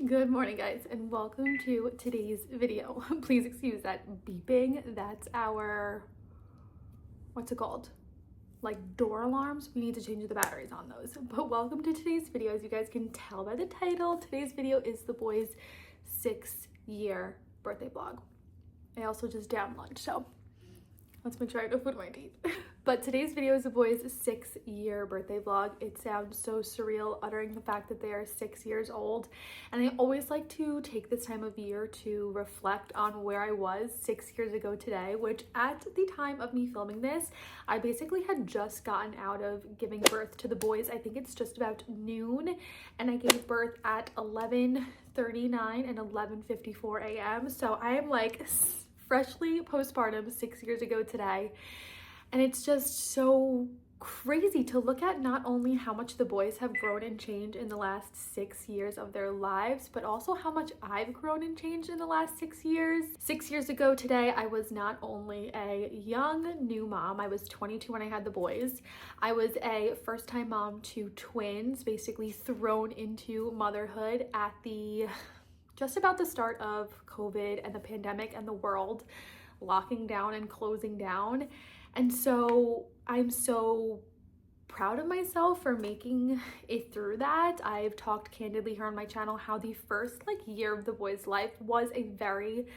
Good morning, guys, and welcome to today's video. Please excuse that beeping. That's our, what's it called? Like door alarms. We need to change the batteries on those. But welcome to today's video. As you guys can tell by the title, today's video is the boys' 6-year birthday vlog. I also just downed lunch, so let's make sure I have no food in my teeth. But today's video is the boys' 6-year birthday vlog. It sounds so surreal uttering the fact that they are 6 years old. And I always like to take this time of year to reflect on where I was 6 years ago today, which at the time of me filming this, I basically had just gotten out of giving birth to the boys. I think it's just about noon, and I gave birth at 11:39 and 11:54 a.m. So I am like freshly postpartum 6 years ago today. And it's just so crazy to look at not only how much the boys have grown and changed in the last 6 years of their lives, but also how much I've grown and changed in the last 6 years. 6 years ago today, I was not only a young new mom, I was 22 when I had the boys. I was a first-time mom to twins, basically thrown into motherhood at just about the start of COVID and the pandemic and the world locking down and closing down. And so I'm so proud of myself for making it through that. I've talked candidly here on my channel how the first year of the boys' life was a very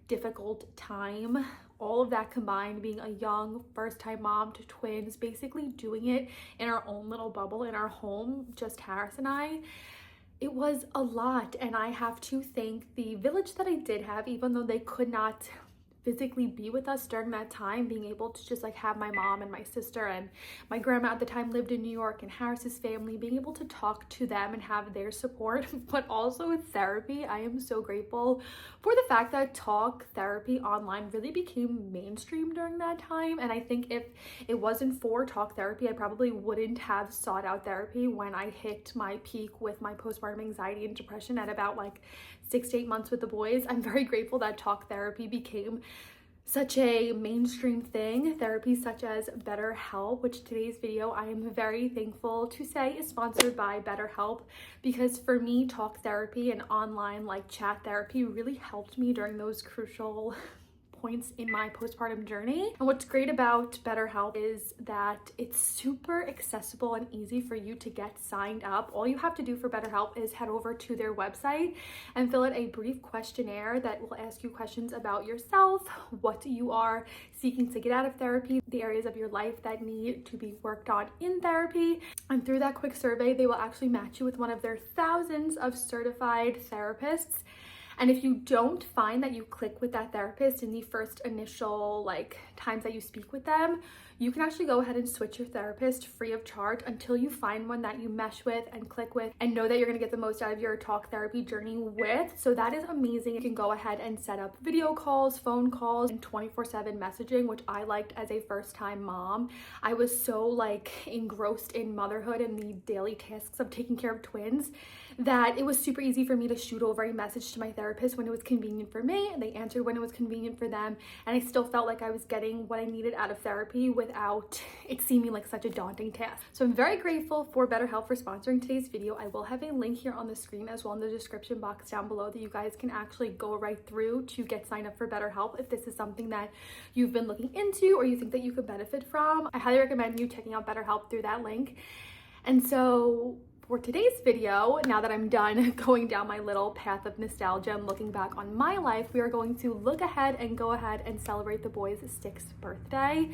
difficult time. All of that combined, being a young first-time mom to twins, basically doing it in our own little bubble in our home, just Harris and I. It was a lot, and I have to thank the village that I did have, even though they could not physically be with us during that time, being able to just have my mom and my sister, and my grandma at the time lived in New York, and Harris's family, being able to talk to them and have their support, but also with therapy. I am so grateful for the fact that talk therapy online really became mainstream during that time. And I think if it wasn't for talk therapy, I probably wouldn't have sought out therapy when I hit my peak with my postpartum anxiety and depression at about 6 to 8 months with the boys. I'm very grateful that talk therapy became such a mainstream thing. Therapy such as BetterHelp, which today's video I am very thankful to say is sponsored by BetterHelp, because for me, talk therapy and online chat therapy really helped me during those crucial points in my postpartum journey. And what's great about BetterHelp is that it's super accessible and easy for you to get signed up. All you have to do for BetterHelp is head over to their website and fill out a brief questionnaire that will ask you questions about yourself, what you are seeking to get out of therapy, the areas of your life that need to be worked on in therapy. And through that quick survey, they will actually match you with one of their thousands of certified therapists. And if you don't find that you click with that therapist in the first initial times that you speak with them, you can actually go ahead and switch your therapist free of charge until you find one that you mesh with and click with and know that you're gonna get the most out of your talk therapy journey with. So that is amazing. You can go ahead and set up video calls, phone calls, and 24/7 messaging, which I liked as a first-time mom. I was so engrossed in motherhood and the daily tasks of taking care of twins that it was super easy for me to shoot over a message to my therapist when it was convenient for me, and they answered when it was convenient for them, and I still felt like I was getting what I needed out of therapy without it seeming like such a daunting task. So I'm very grateful for BetterHelp for sponsoring today's video. I will have a link here on the screen as well in the description box down below that you guys can actually go right through to get signed up for BetterHelp if this is something that you've been looking into or you think that you could benefit from. I highly recommend you checking out BetterHelp through that link. And so for today's video, now that I'm done going down my little path of nostalgia and looking back on my life, we are going to look ahead and go ahead and celebrate the boys' 6th birthday.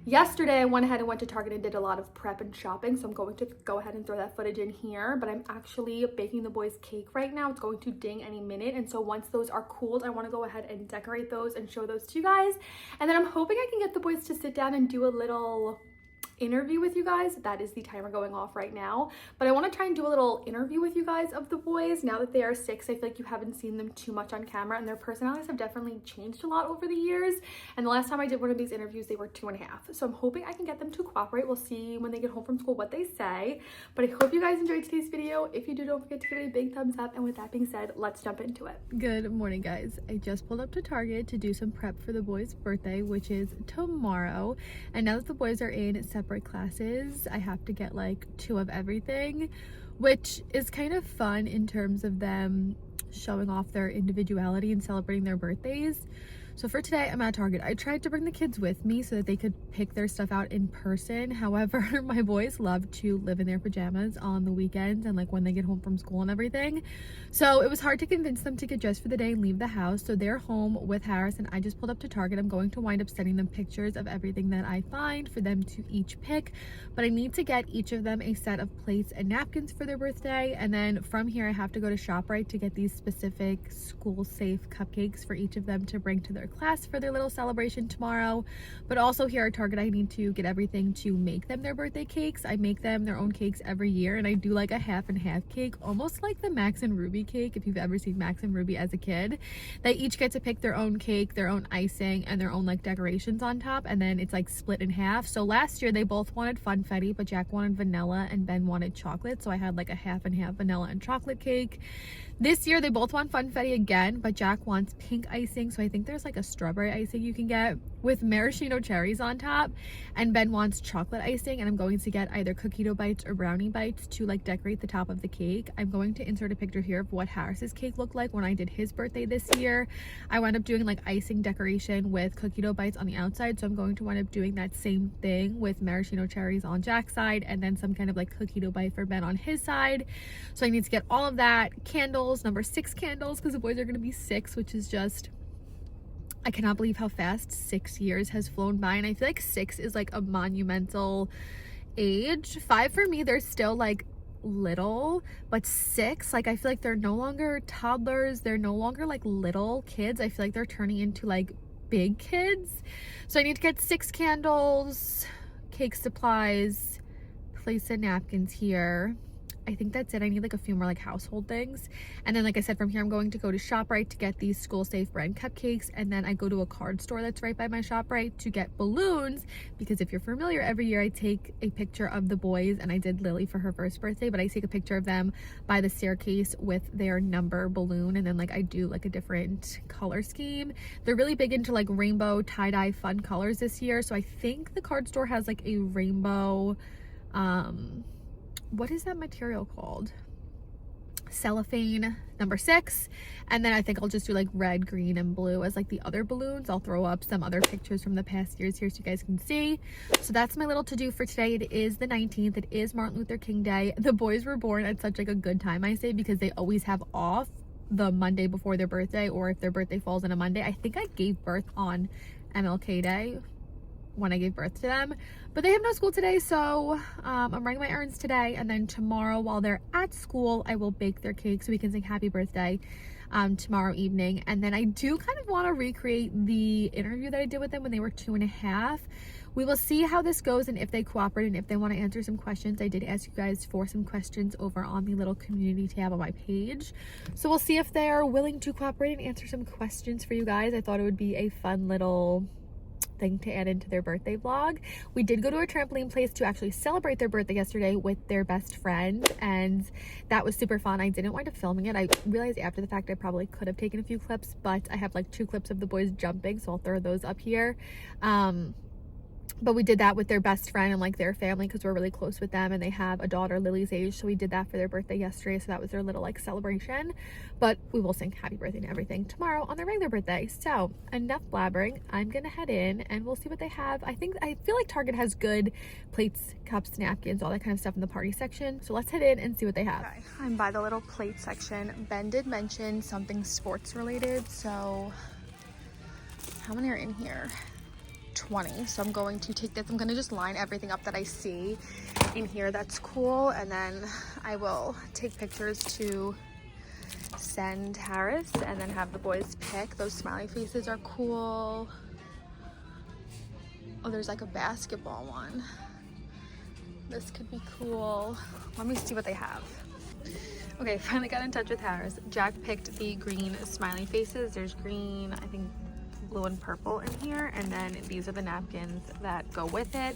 Yesterday, I went ahead and went to Target and did a lot of prep and shopping, so I'm going to go ahead and throw that footage in here, but I'm actually baking the boys' cake right now. It's going to ding any minute, and so once those are cooled, I want to go ahead and decorate those and show those to you guys. And then I'm hoping I can get the boys to sit down and do a little interview with you guys. That is the timer going off right now, but I want to try and do a little interview with you guys of the boys now that they are 6. I feel like you haven't seen them too much on camera, and their personalities have definitely changed a lot over the years, and the last time I did one of these interviews they were 2.5, so I'm hoping I can get them to cooperate. We'll see when they get home from school what they say, but I hope you guys enjoyed today's video. If you do, don't forget to give it a big thumbs up, and with that being said, let's jump into it. Good morning, guys. I just pulled up to Target to do some prep for the boys' birthday, which is tomorrow, and now that the boys are in separate classes, I have to get 2 of everything, which is kind of fun in terms of them showing off their individuality and celebrating their birthdays. So for today, I'm at Target. I tried to bring the kids with me so that they could pick their stuff out in person. However, my boys love to live in their pajamas on the weekends and like when they get home from school and everything. So it was hard to convince them to get dressed for the day and leave the house. So they're home with Harris and I just pulled up to Target. I'm going to wind up sending them pictures of everything that I find for them to each pick. But I need to get each of them a set of plates and napkins for their birthday. And then from here, I have to go to ShopRite to get these specific school-safe cupcakes for each of them to bring to their class for their little celebration tomorrow. But also here at Target, I need to get everything to make them their birthday cakes. I make them their own cakes every year, and I do like a half and half cake, almost like the Max and Ruby cake. If you've ever seen Max and Ruby as a kid, they each get to pick their own cake, their own icing, and their own like decorations on top, and then it's like split in half. So last year they both wanted funfetti, but Jack wanted vanilla and Ben wanted chocolate, so I had like a half and half vanilla and chocolate cake. This year they both want funfetti again, but Jack wants pink icing, so I think there's like a strawberry icing you can get with maraschino cherries on top, and Ben wants chocolate icing, and I'm going to get either cookie dough bites or brownie bites to like decorate the top of the cake. I'm going to insert a picture here of what Harris's cake looked like when I did his birthday this year. I wound up doing like icing decoration with cookie dough bites on the outside, so I'm going to wind up doing that same thing with maraschino cherries on Jack's side and then some kind of like cookie dough bite for Ben on his side. So I need to get all of that. Candles, number 6 candles, because the boys are going to be 6, which is just, I cannot believe how fast 6 years has flown by, and I feel like 6 is like a monumental age. 5 for me, they're still like little, but 6, like I feel like they're no longer toddlers, they're no longer like little kids. I feel like they're turning into like big kids. So I need to get 6 candles, cake supplies, place and napkins here. I think that's it. I need like a few more like household things. And then like I said, from here I'm going to go to ShopRite to get these school safe brand cupcakes, and then I go to a card store that's right by my ShopRite to get balloons, because if you're familiar, every year I take a picture of the boys, and I did Lily for her first birthday, but I take a picture of them by the staircase with their number balloon, and then like I do like a different color scheme. They're really big into like rainbow tie-dye fun colors this year, so I think the card store has like a rainbow what is that material called? Cellophane number 6. And then I think I'll just do like red, green, and blue as like the other balloons. I'll throw up some other pictures from the past years here so you guys can see. So that's my little to-do for today. It is the 19th. It is Martin Luther King Day. The boys were born at such like a good time, I say, because they always have off the Monday before their birthday, or if their birthday falls on a Monday. I think I gave birth on MLK Day when I gave birth to them, but they have no school today, so I'm running my errands today, and then tomorrow while they're at school I will bake their cake so we can sing happy birthday tomorrow evening. And then I do kind of want to recreate the interview that I did with them when they were 2.5. We will see how this goes and if they cooperate and if they want to answer some questions. I did ask you guys for some questions over on the little community tab on my page, so we'll see if they're willing to cooperate and answer some questions for you guys. I thought it would be a fun little thing to add into their birthday vlog. We did go to a trampoline place to actually celebrate their birthday yesterday with their best friend, and that was super fun. I didn't wind up filming it. I realized after the fact I probably could have taken a few clips, but I have like 2 clips of the boys jumping, so I'll throw those up here. But we did that with their best friend and like their family, because we're really close with them, and they have a daughter Lily's age, so we did that for their birthday yesterday. So that was their little like celebration, but we will sing happy birthday and everything tomorrow on their regular birthday. So enough blabbering, I'm gonna head in and we'll see what they have. I feel like Target has good plates, cups, napkins, all that kind of stuff in the party section, so let's head in and see what they have. Okay, I'm by the little plate section. Ben did mention something sports related, so how many are in here? 20. So I'm going to take this, I'm going to just line everything up that I see in here that's cool, and then I will take pictures to send Harris and then have the boys pick. Those smiley faces are cool. Oh, there's like a basketball one. This could be cool. Let me see what they have. Okay, finally got in touch with Harris. Jack picked the green smiley faces. There's green, I think blue and purple in here, and then these are the napkins that go with it.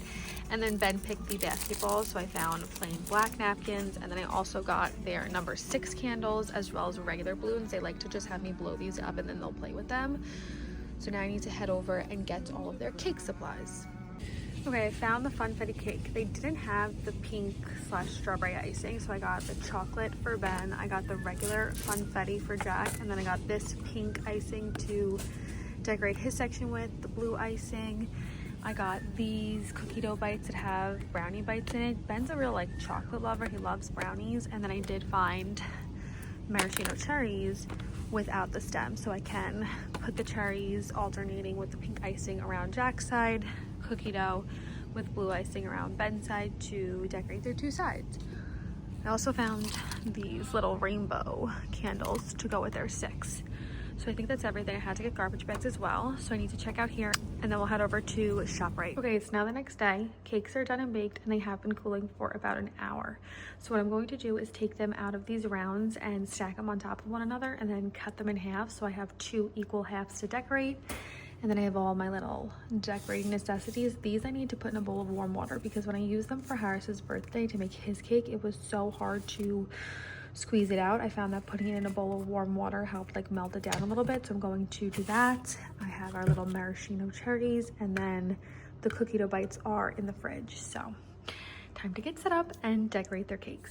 And then Ben picked the basketball, so I found plain black napkins, and then I also got their number 6 candles as well as regular balloons. They like to just have me blow these up and then they'll play with them. So now I need to head over and get all of their cake supplies. Okay, I found the funfetti cake. They didn't have the pink / strawberry icing, so I got the chocolate for Ben. I got the regular funfetti for Jack, and then I got this pink icing to decorate his section with, the blue icing. I got these cookie dough bites that have brownie bites in it. Ben's a real like chocolate lover. He loves brownies. And then I did find maraschino cherries without the stem, so I can put the cherries alternating with the pink icing around Jack's side, cookie dough with blue icing around Ben's side to decorate their two sides. I also found these little rainbow candles to go with their 6. So I think that's everything. I had to get garbage bags as well. So I need to check out here and then we'll head over to ShopRite. Okay, it's now the next day. Cakes are done and baked and they have been cooling for about an hour. So what I'm going to do is take them out of these rounds and stack them on top of one another and then cut them in half. So I have 2 equal halves to decorate. And then I have all my little decorating necessities. These I need to put in a bowl of warm water because when I used them for Harris's birthday to make his cake, it was so hard to squeeze it out. I found that putting it in a bowl of warm water helped like melt it down a little bit, so I'm going to do that. I have our little maraschino cherries and then the cookie dough bites are in the fridge. So time to get set up and decorate their cakes.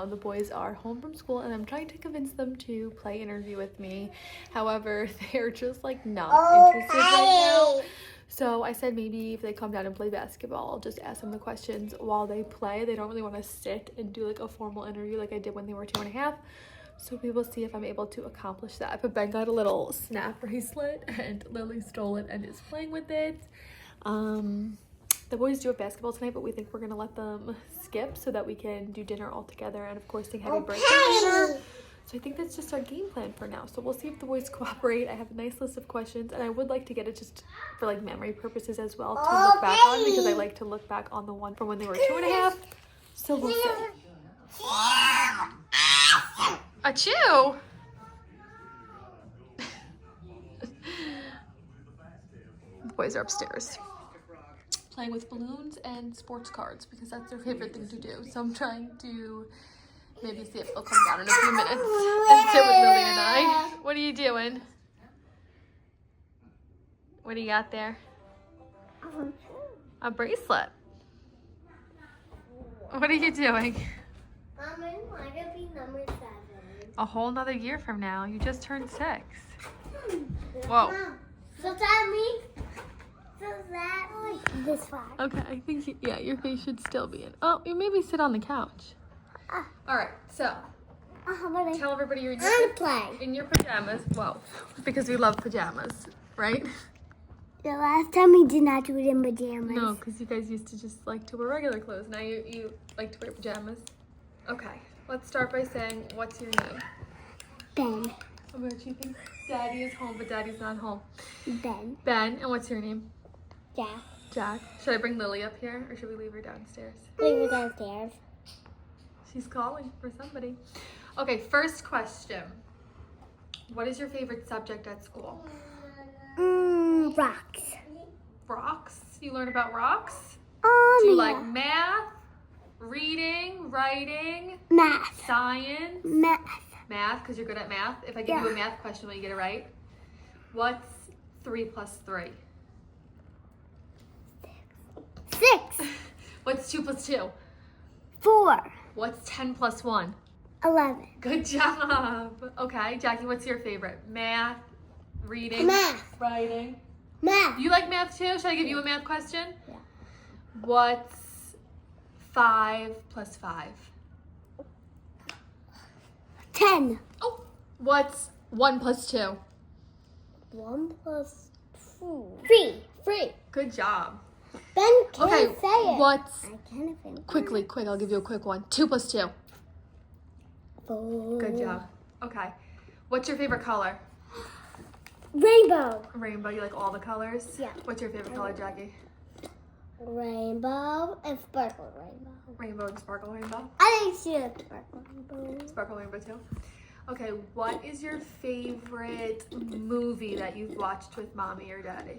The boys are home from school and I'm trying to convince them to play interview with me. However, they're just like not interested right now. So I said maybe if they come down and play basketball, I'll just ask them the questions while they play. They don't really want to sit and do like a formal interview like I did when they were 2.5. So we will see if I'm able to accomplish that. But Ben got a little snap bracelet and Lily stole it and is playing with it. The boys do have basketball tonight, but we think we're gonna let them skip so that we can do dinner all together and of course sing happy birthday later. So I think that's just our game plan for now. So we'll see if the boys cooperate. I have a nice list of questions and I would like to get it just for like memory purposes as well to look back on, because I like to look back on the one from when they were 2.5. So we'll see. Achoo! The boys are upstairs playing with balloons and sports cards because that's their favorite thing to do. So I'm trying to maybe see if they'll come down in a few minutes and sit with Lily and I. What are you doing? What do you got there? A bracelet. What are you doing? Mom, I want to be number 7. A whole nother year from now. You just turned 6. Whoa. Mom, so that means this one. Okay, I think, yeah, your face should still be in. Oh, you maybe sit on the couch. All right, so tell everybody you're in your pajamas. Well, because we love pajamas, right? The last time we did not do it in pajamas. No, because you guys used to just like to wear regular clothes. Now you like to wear pajamas. Okay, let's start by saying, what's your name? Ben. Oh my God, she thinks Daddy is home, but Daddy's not home. Ben. Ben, and what's your name? Jack. Jack. Should I bring Lily up here, or should we leave her downstairs? Leave her downstairs. She's calling for somebody. Okay, first question. What is your favorite subject at school? Rocks. Rocks? You learn about rocks? Do Do you like math, reading, writing, math? science? Math. Math, because you're good at math. If I give you a math question, will you get it right? What's 3 plus 3? 6. What's 2 plus 2? 4. What's 10 plus 1? 11. Good job. Okay, Jackie, what's your favorite? Math, reading, Math. writing. Math. You like math too? Should I give you a math question? Yeah. What's 5 plus 5? 10. Oh, what's 1 plus 2? 1 plus 2. 3. 3. Good job. Ben can't Okay, say it. what's, I can't even. quickly, I'll give you a quick one. 2 plus 2. 4. Good job. Okay. What's your favorite color? Rainbow. Rainbow. You like all the colors? Yeah. What's your favorite color, Jackie? Rainbow and sparkle rainbow. Rainbow and sparkle rainbow? I think she likes sparkle rainbow. Sparkle rainbow too. Okay, what is your favorite movie that you've watched with mommy or daddy?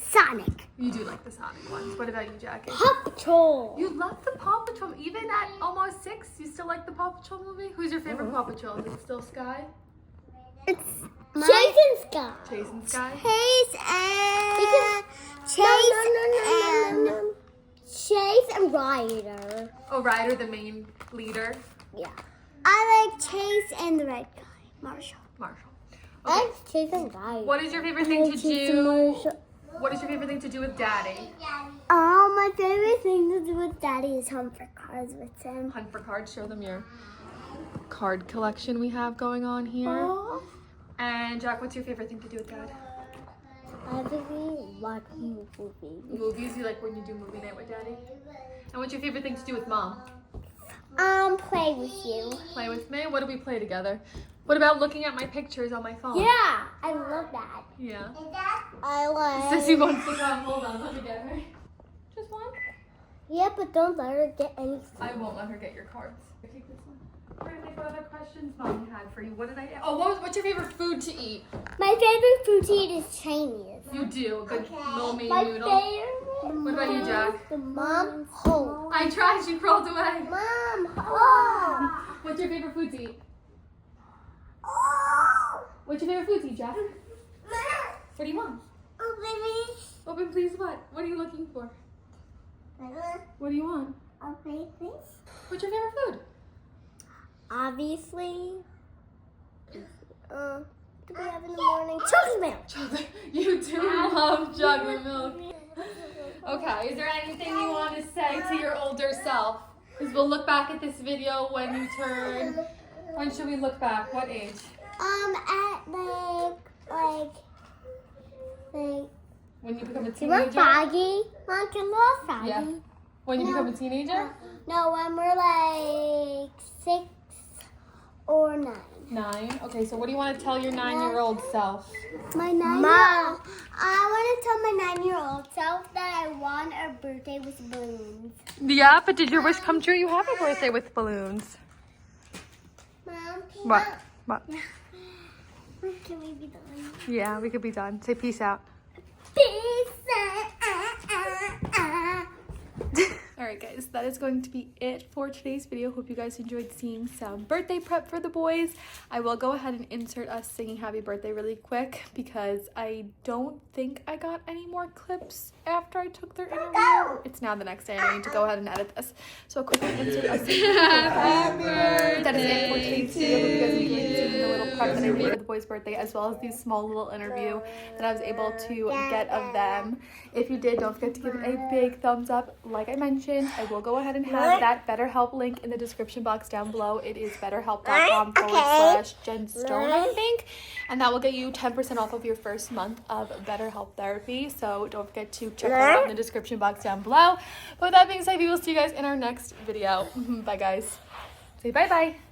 Sonic. You do like the Sonic ones. What about you, Jackie? Paw Patrol. You love the Paw Patrol. Even at almost 6, you still like the Paw Patrol movie? Who's your favorite Paw Patrol? Is it still Sky? It's Chase and Sky. Chase and Sky? Chase and Ryder. Oh, Ryder, the main leader. Yeah. I like Chase and the red guy, Marshall. Marshall. I Okay. like Chase and Ryder. What is your favorite thing to do? What is your favorite thing to do with Daddy? Oh, my favorite thing to do with Daddy is hunt for cards with him. Hunt for cards. Show them your card collection we have going on here. Oh, And Jack, what's your favorite thing to do with Dad? I really like movies. Movies. You like when you do movie night with Daddy? And what's your favorite thing to do with Mom? Play with you. Play with me? What do we play together? What about looking at my pictures on my phone? Yeah, I love that. Yeah. I like. Sissy wants to come. Hold on, let me get her. Just one? Yeah, but don't let her get anything. I won't let her get your cards. Take this one. Trying to think what other questions Mom had for you. What did I ask? Oh, what's your favorite food to eat? My favorite food to eat is Chinese. You do. Good lo mein My noodle. favorite. What about you, Jack? The mom home. I tried. She crawled away. Mom home. What's your favorite food to eat? What's your favorite food to eat, Jack? What do you want? Oh, baby. Open, please. What? What are you looking for? What do you want? Okay, please. What's your favorite food? Obviously. What do we have in the morning? Chocolate milk. Chocolate. You do love chocolate milk. Okay, is there anything you want to say to your older self? Because we'll look back at this video when you turn. When should we look back? What age? At like. When you become a You want teenager? Froggy? Mom, can we have Froggy? Yeah. When you become a teenager? No, when we're like 6 or 9. 9. Okay, so what do you want to tell your 9-year-old self? My 9-year-old. I want to tell my 9-year-old self that I want a birthday with balloons. Yeah, but did your wish come true? You have a birthday with balloons. Mom, What? Can we be done? Yeah, we could be done. Say peace out. Peace. Alright guys, that is going to be it for today's video. Hope you guys enjoyed seeing some birthday prep for the boys. I will go ahead and insert us singing happy birthday really quick because I don't think I got any more clips after I took their interview. It's now the next day and I need to go ahead and edit this. So I'll quickly insert us singing happy birthday. That is it for today's video. Hope you guys enjoyed seeing the little prep that I did for the boys' birthday, as well as the small little interview that I was able to get of them. If you did, don't forget to give it a big thumbs up. Like I mentioned, I will go ahead and have that BetterHelp link in the description box down below. It is betterhelp.com/JenStone, I think. And that will get you 10% off of your first month of BetterHelp therapy. So don't forget to check that out in the description box down below. But with that being said, we will see you guys in our next video. Bye, guys. Say bye-bye.